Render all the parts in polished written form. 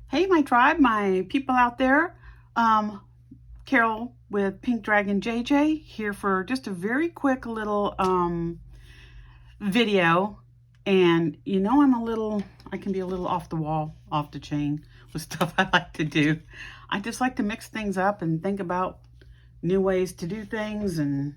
Hey, my tribe, my people out there. Carol with Pink Dragon JJ here for just a very quick little video. And I can be a little off the wall, off the chain with stuff I like to do. I just like to mix things up and think about new ways to do things and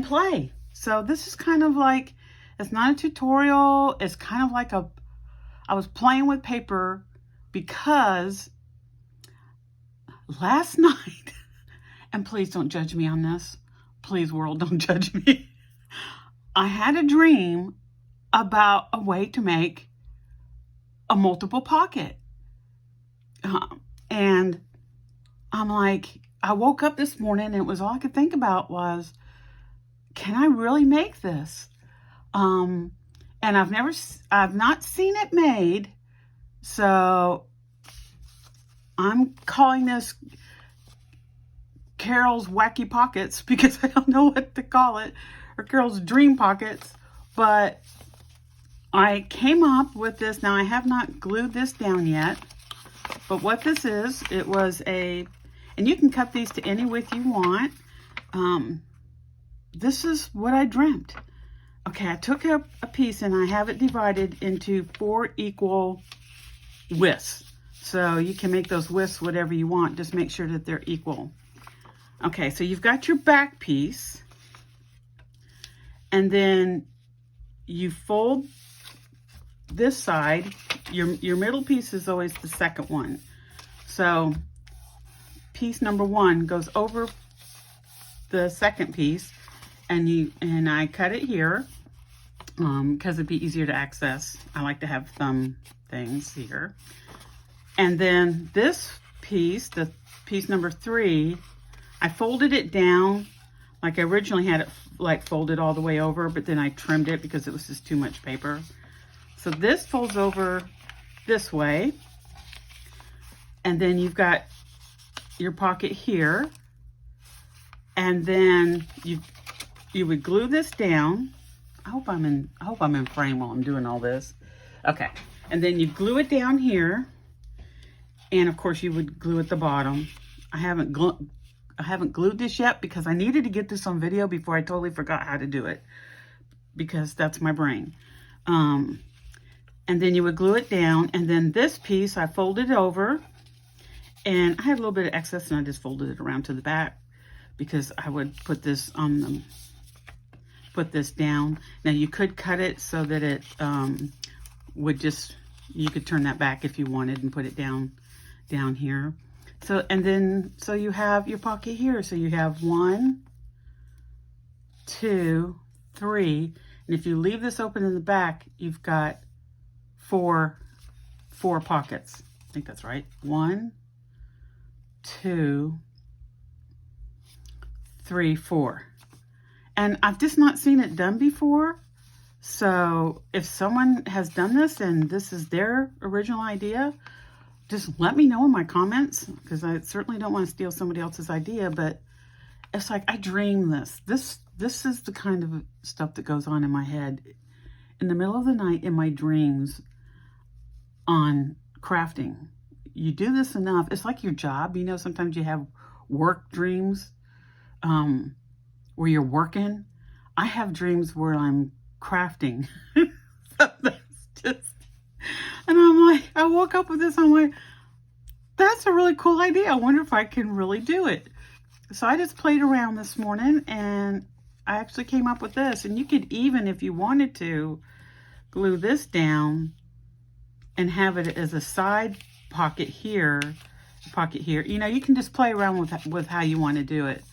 play. So this is kind of like, it's not a tutorial. It's kind of like I was playing with paper because last night, and please don't judge me on this. Please, world, don't judge me. I had a dream about a way to make a multiple pocket. And I'm like, I woke up this morning and it was all I could think about was, can I really make this? And I've not seen it made. So I'm calling this Carol's Wacky Pockets because I don't know what to call it, or Carol's Dream Pockets. But I came up with this. Now I have not glued this down yet, but what this is, it was and you can cut these to any width you want. This is what I dreamt. Okay, I took a piece and I have it divided into 4 equal widths. So you can make those widths whatever you want. Just make sure that they're equal. Okay, so you've got your back piece. And then you fold this side. Your middle piece is always the second one. So piece number 1 goes over the second piece. And I cut it here because it'd be easier to access. I like to have thumb things here. And then this piece, the piece number 3, I folded it down. Like I originally had it like folded all the way over, but then I trimmed it because it was just too much paper. So this folds over this way. And then you've got your pocket here. And then you would glue this down. I hope I'm in frame while I'm doing all this. Okay. And then you glue it down here. And of course you would glue at the bottom. I haven't glued this yet because I needed to get this on video before I totally forgot how to do it, because that's my brain. And then you would glue it down, and then this piece I folded over, and I had a little bit of excess and I just folded it around to the back because I would put this down. Now you could cut it so that it you could turn that back if you wanted and put it down here. So you have your pocket here. So you have 1, 2, 3, and if you leave this open in the back, you've got four pockets. I think that's right. 1, 2, 3, 4. And I've just not seen it done before. So if someone has done this and this is their original idea, just let me know in my comments, because I certainly don't want to steal somebody else's idea. But it's like, I dream this. This is the kind of stuff that goes on in my head in the middle of the night in my dreams on crafting. You do this enough. It's like your job. You know, sometimes you have work dreams where you're working. I have dreams where I'm crafting. So that's just, and I'm like, I woke up with this, I'm like, that's a really cool idea. I wonder if I can really do it. So I just played around this morning and I actually came up with this. And you could even, if you wanted to, glue this down and have it as a side pocket here, You know, you can just play around with how you want to do it.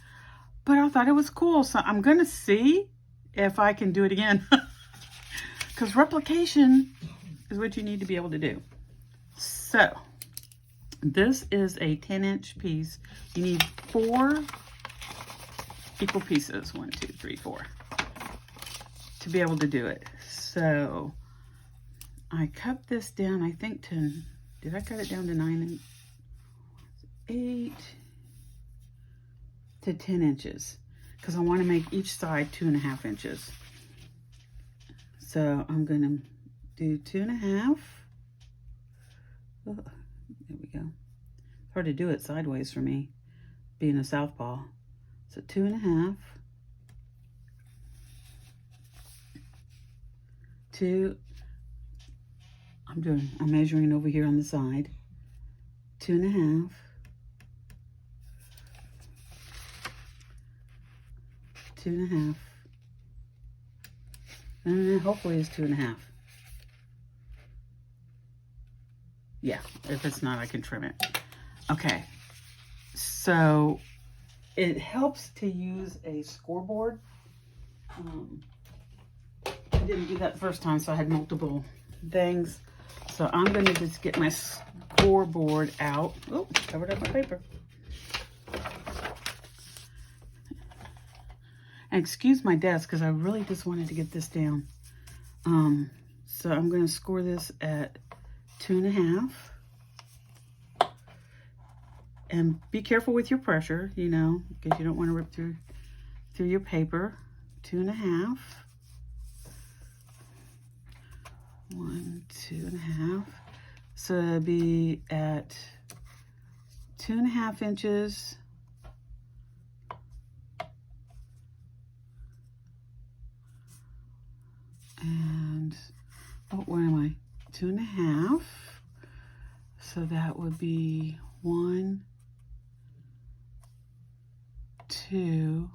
But I thought it was cool. So I'm going to see if I can do it again. Because replication is what you need to be able to do. So this is a 10-inch piece. You need 4 equal pieces, 1, 2, 3, 4, to be able to do it. So I cut this down, I think did I cut it down to 9 and 8 to 10 inches? Because I want to make each side 2.5 inches. So I'm going to do 2.5. There hard to do it sideways for me, being a southpaw. So 2.5, 2, I'm measuring over here on the side, 2.5, 2.5, and hopefully it's 2.5. Yeah, if it's not, I can trim it. Okay, so it helps to use a scoreboard. I didn't do that the first time, so I had multiple things. So I'm going to just get my scoreboard out. Oh, covered up my paper. And excuse my desk, because I really just wanted to get this down. So I'm going to score this at 2.5. And be careful with your pressure, you know, because you don't want to rip through your paper. 2.5. 1, 2.5. So it'll be at 2.5 inches. And, oh, where am I? 2.5. So that would be 1, 2,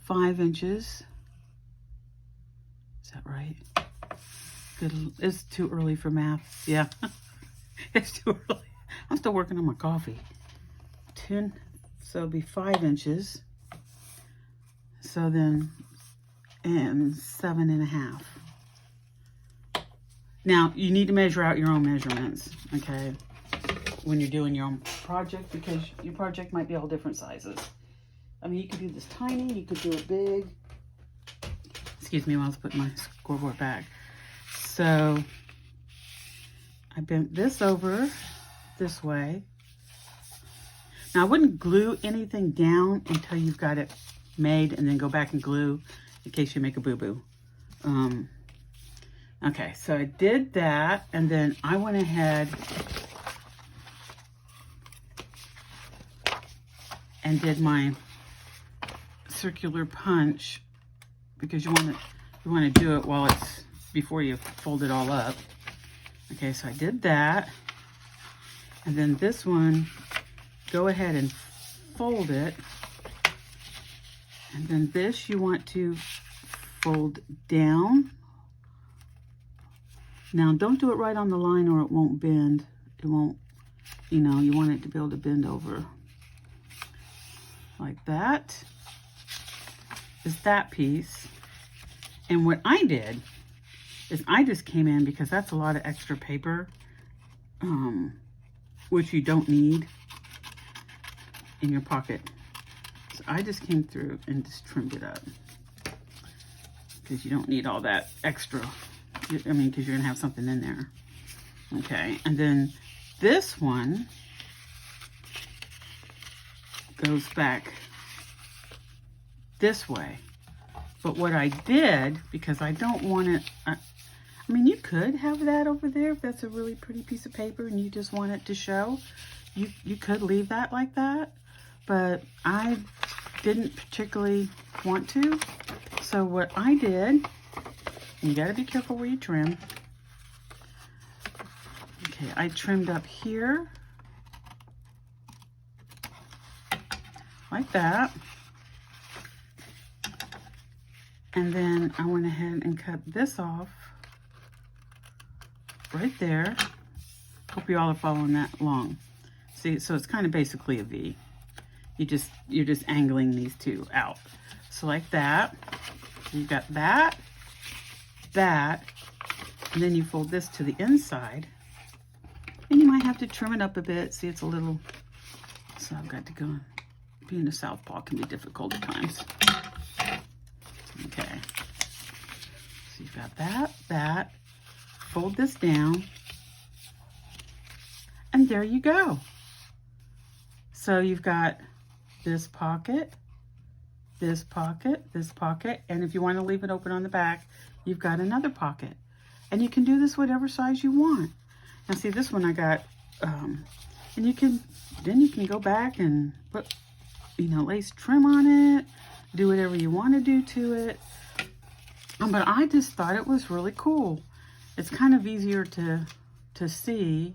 5 inches. Is that right? Good. It's too early for math. Yeah, it's too early. I'm still working on my coffee. 10, so it'll be 5 inches. So then, and 7.5. Now, you need to measure out your own measurements, okay, when you're doing your own project, because your project might be all different sizes. I mean, you could do this tiny, you could do it big. Excuse me while I was putting my scoreboard back. So, I bent this over this way. Now, I wouldn't glue anything down until you've got it made, and then go back and glue in case you make a boo-boo. Okay, so I did that, and then I went ahead and did my circular punch, because you want to do it while it's before you fold it all up. Okay, so I did that, and then this one, go ahead and fold it, and then this you want to fold down. Now, don't do it right on the line or it won't bend. It won't, you know, you want it to be able to bend over. Like that is that piece. And what I did is I just came in, because that's a lot of extra paper, which you don't need in your pocket. So I just came through and just trimmed it up, because you don't need all that extra. I mean, because you're going to have something in there. Okay, and then this one goes back this way. But what I did, because I don't want it, I mean, you could have that over there if that's a really pretty piece of paper and you just want it to show. You could leave that like that, but I didn't particularly want to. So what I did, you got to be careful where you trim. Okay, I trimmed up here like that. And then I went ahead and cut this off right there. Hope you all are following that along. See, so it's kind of basically a V. You're just angling these two out. So like that. You've got that, and then you fold this to the inside. And you might have to trim it up a bit. See, it's a little, so I've got to go. Being a southpaw can be difficult at times. Okay. So you've got that. Fold this down. And there you go. So you've got this pocket, this pocket, this pocket, and if you want to leave it open on the back, you've got another pocket. And you can do this whatever size you want. Now see, this one I got, and you can go back and put, you know, lace trim on it, do whatever you want to do to it. But I just thought it was really cool. It's kind of easier to see.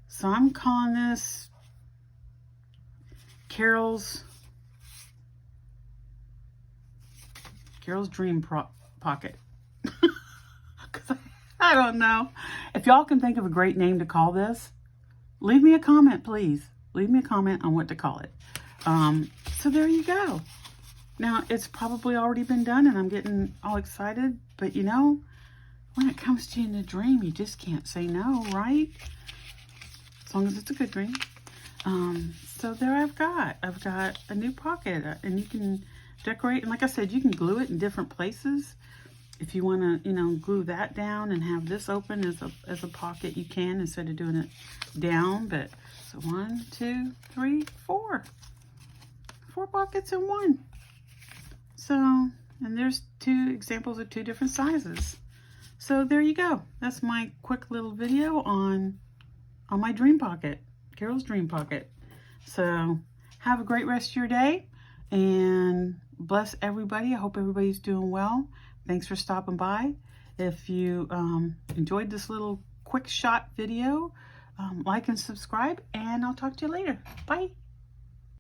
So I'm calling this Carol's Dream Pocket. Because I don't know. If y'all can think of a great name to call this, leave me a comment, please. Leave me a comment on what to call it. So there you go. Now, it's probably already been done and I'm getting all excited, but you know, when it comes to you in a dream, you just can't say no, right? As long as it's a good dream. So there I've got a new pocket, and you can decorate, and like I said, you can glue it in different places. If you want to, you know, glue that down and have this open as a pocket, you can, instead of doing it down. But so 1, 2, 3, 4 pockets in one. So, and there's 2 examples of 2 different sizes. So there you go. That's my quick little video on my dream pocket, Carol's Dream Pocket. So have a great rest of your day and bless everybody. I hope everybody's doing well. Thanks for stopping by. If you enjoyed this little quick shot video, like and subscribe, and I'll talk to you later. Bye.